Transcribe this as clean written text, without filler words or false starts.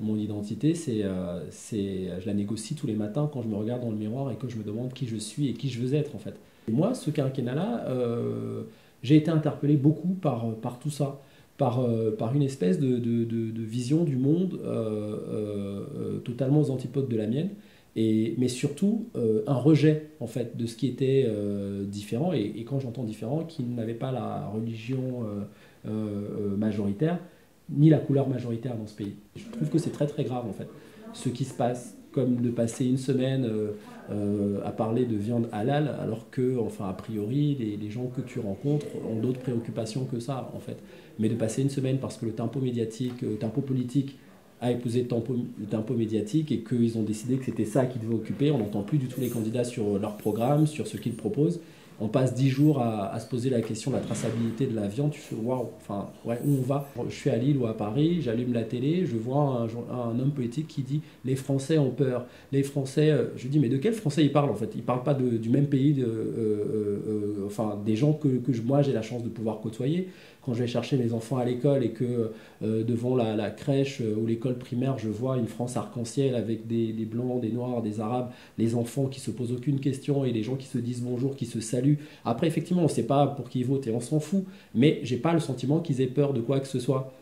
mon identité, je la négocie tous les matins quand je me regarde dans le miroir et que je me demande qui je suis et qui je veux être en fait. Et moi, ce quinquennat-là, j'ai été interpellé beaucoup par tout ça, par une espèce de vision du monde totalement aux antipodes de la mienne, mais surtout un rejet en fait de ce qui était différent, et quand j'entends différent, qui n'avait pas la religion majoritaire, ni la couleur majoritaire dans ce pays. Je trouve que c'est très très grave en fait, ce qui se passe, comme de passer une semaine à parler de viande halal, alors que, enfin, a priori, les gens que tu rencontres ont d'autres préoccupations que ça, en fait. Mais de passer une semaine parce que le tempo médiatique, le tempo politique a épousé le tempo médiatique et qu'ils ont décidé que c'était ça qu'ils devaient occuper, on n'entend plus du tout les candidats sur leur programme, sur ce qu'ils proposent. On passe 10 jours à se poser la question de la traçabilité de la viande. Tu fais waouh, enfin, ouais, où on va? Je suis à Lille ou à Paris, j'allume la télé, je vois un homme politique qui dit les Français ont peur. Les Français, je dis mais de quel Français il parle en fait? Il parle pas du même pays, enfin des gens que moi j'ai la chance de pouvoir côtoyer. Quand je vais chercher mes enfants à l'école et que devant la crèche ou l'école primaire, je vois une France arc-en-ciel avec des blancs, des noirs, des arabes, les enfants qui se posent aucune question et les gens qui se disent bonjour, qui se saluent. Après, effectivement, on ne sait pas pour qui ils votent et on s'en fout, mais j'ai pas le sentiment qu'ils aient peur de quoi que ce soit.